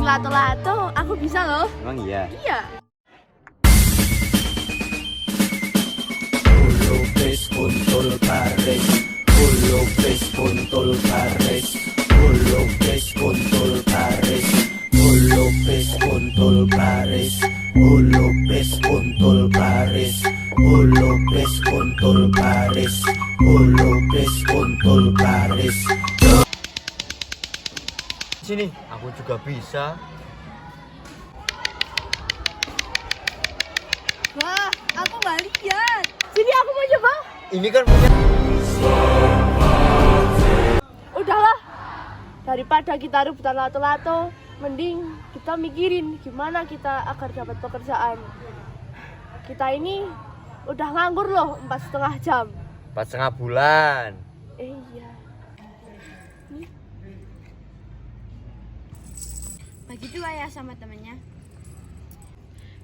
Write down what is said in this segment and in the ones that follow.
Lato-lato, aku bisa loh. Emang iya? Iya. Lopez Kontol Pares, Lopez Kontol Pares, Lopez Kontol Pares, Lopez Kontol Pares, Lopez Kontol Pares, Lopez Kontol Pares, Lopez Kontol Pares. Sini, aku juga bisa. Wah, aku nggak lihat. Sini aku mau coba. Ini kan punya. Udahlah, daripada kita rebutan lato-lato, mending kita mikirin gimana kita agar dapat pekerjaan. Kita ini udah nganggur loh 4,5 jam. 4,5 bulan. Iya. Begitu ayah sama temannya.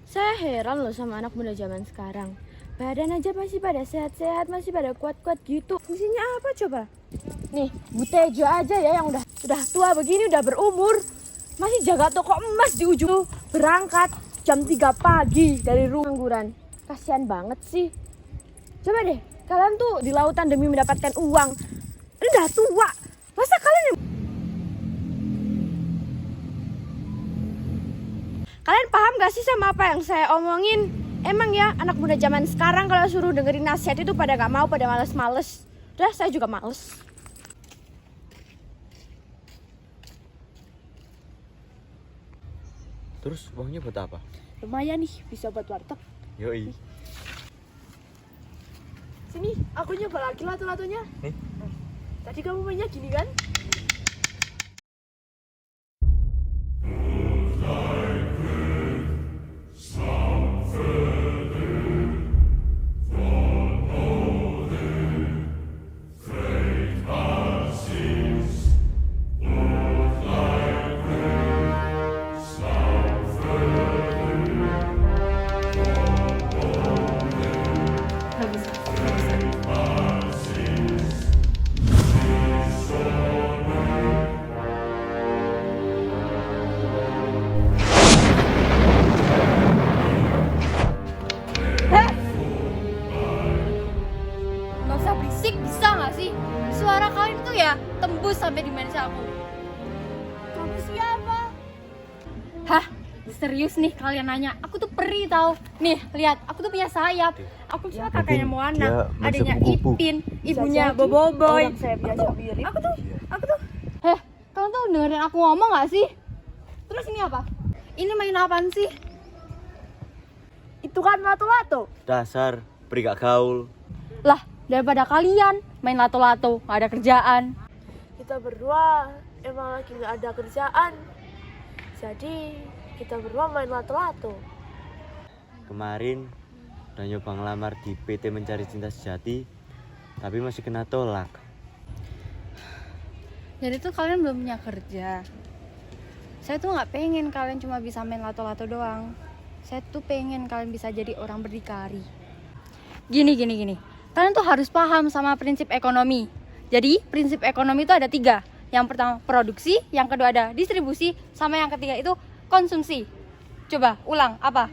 Saya heran loh sama anak muda zaman sekarang. Badan aja masih pada sehat-sehat, masih pada kuat-kuat gitu. Fungsinya apa coba? Nih, Bu Tejo aja ya yang udah tua begini, udah berumur, masih jaga toko emas di ujung, berangkat jam 3 pagi dari rumah ngangguran. Kasihan banget sih. Coba deh, kalian tuh di lautan demi mendapatkan uang. Ini udah tua. Masa kalian paham gak sih sama apa yang saya omongin? Emang ya anak muda zaman sekarang kalau suruh dengerin nasihat itu pada gak mau, pada males-males. Udah, saya juga males. Terus uangnya buat apa? Lumayan nih, bisa buat warteg. Yoi. Sini, aku nyoba lagi lato-latonya. Nih. Tadi kamu mainnya gini kan? Gak usah berisik, bisa gak sih? Suara kalian tuh ya tembus sampai di manusia aku. Kamu siapa? Hah? Serius nih kalian nanya? Aku tuh peri tau. Nih, lihat, aku tuh punya sayap. Aku cuma kakaknya Moana, adanya Ipin, ibunya Boboiboy. Saya biasa mirip. Aku tuh. Kalian tuh dengerin aku ngomong gak sih? Terus ini apa? Ini main apaan sih? Itu kan lato-lato. Dasar peri gak gaul. Lah, daripada kalian main lato-lato, gak ada kerjaan. Kita berdua emang lagi nggak ada kerjaan. Jadi kita berdua main lato-lato. Kemarin udah nyoba ngelamar di PT Mencari Cinta Sejati, tapi masih kena tolak. Jadi tuh kalian belum punya kerja. Saya tuh nggak pengen kalian cuma bisa main lato-lato doang. Saya tuh pengen kalian bisa jadi orang berdikari. Gini. Kalian tuh harus paham sama prinsip ekonomi. Jadi prinsip ekonomi itu ada 3. Yang pertama produksi, yang kedua ada distribusi, sama yang ketiga itu konsumsi. Coba ulang, apa?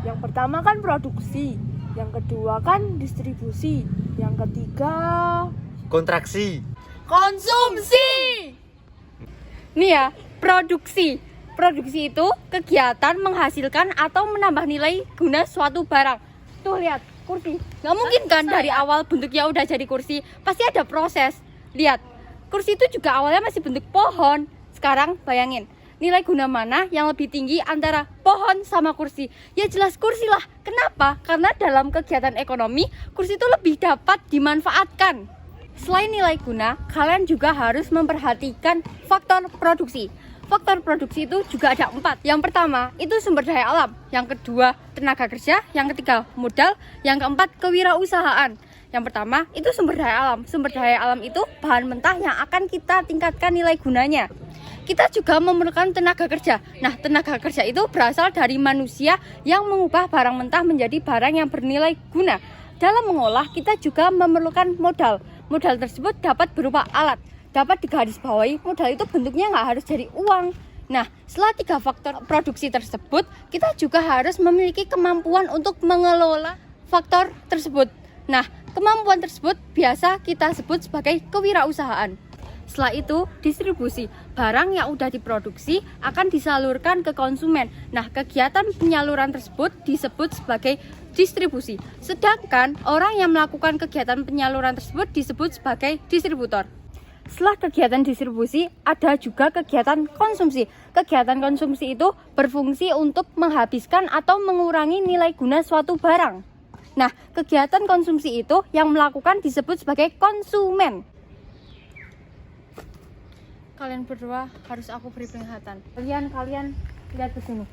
Yang pertama kan produksi, yang kedua kan distribusi, yang ketiga Kontraksi. Konsumsi. Nih ya, produksi. Produksi itu kegiatan menghasilkan atau menambah nilai guna suatu barang. Tuh lihat, kursi. Nggak mungkin kan dari awal bentuknya udah jadi kursi. Pasti ada proses. Lihat, kursi itu juga awalnya masih bentuk pohon. Sekarang bayangin, nilai guna mana yang lebih tinggi antara pohon sama kursi? Ya jelas kursi lah. Kenapa? Karena dalam kegiatan ekonomi, kursi itu lebih dapat dimanfaatkan. Selain nilai guna, kalian juga harus memperhatikan faktor produksi. Faktor produksi itu juga ada 4. Yang pertama, itu sumber daya alam. Yang kedua, tenaga kerja. Yang ketiga, modal. Yang keempat, kewirausahaan. Yang pertama, itu sumber daya alam. Sumber daya alam itu bahan mentah yang akan kita tingkatkan nilai gunanya. Kita juga memerlukan tenaga kerja. Nah, tenaga kerja itu berasal dari manusia yang mengubah barang mentah menjadi barang yang bernilai guna. Dalam mengolah, kita juga memerlukan modal. Modal tersebut dapat berupa alat. Dapat digarisbawahi, modal itu bentuknya nggak harus dari uang. Nah, setelah 3 faktor produksi tersebut, kita juga harus memiliki kemampuan untuk mengelola faktor tersebut. Nah, kemampuan tersebut biasa kita sebut sebagai kewirausahaan. Setelah itu, distribusi. Barang yang udah diproduksi akan disalurkan ke konsumen. Nah, kegiatan penyaluran tersebut disebut sebagai distribusi. Sedangkan orang yang melakukan kegiatan penyaluran tersebut disebut sebagai distributor. Setelah kegiatan distribusi, ada juga kegiatan konsumsi. Kegiatan konsumsi itu berfungsi untuk menghabiskan atau mengurangi nilai guna suatu barang. Nah, kegiatan konsumsi itu yang melakukan disebut sebagai konsumen. Kalian berdua harus aku beri peringatan. Kalian lihat ke sini.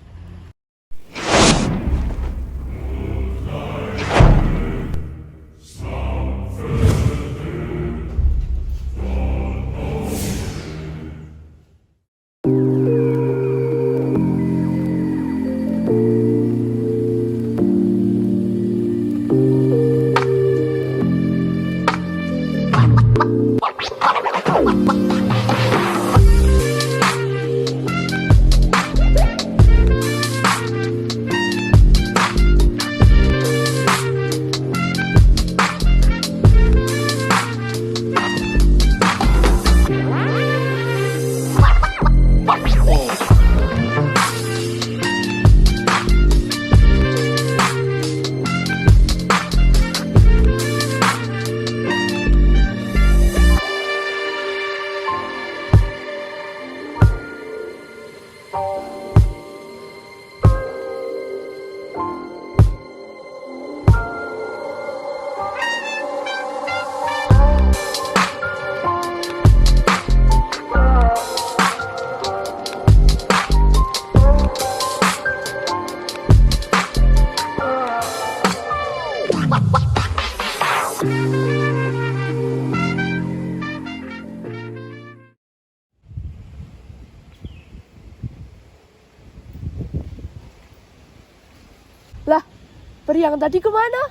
Lah, peri yang tadi kemana?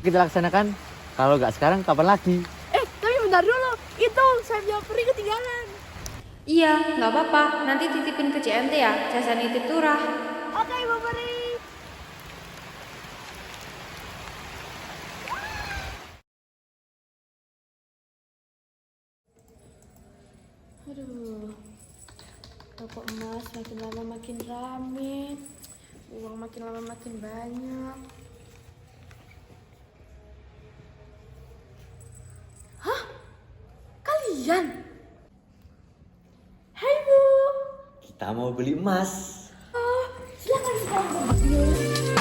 Kita laksanakan. Kalau nggak sekarang, kapan lagi? Tapi bentar dulu. Itu sayapnya peri ketinggalan. Iya, nggak apa-apa. Nanti titipin ke CMT ya, jasa nitip turah. Oke, Ibu Peri. Aduh, toko emas makin lama makin rame, uang makin lama makin banyak. Hah? Kalian? Hai Bu. Kita mau beli emas. Silakan sekarang mobil.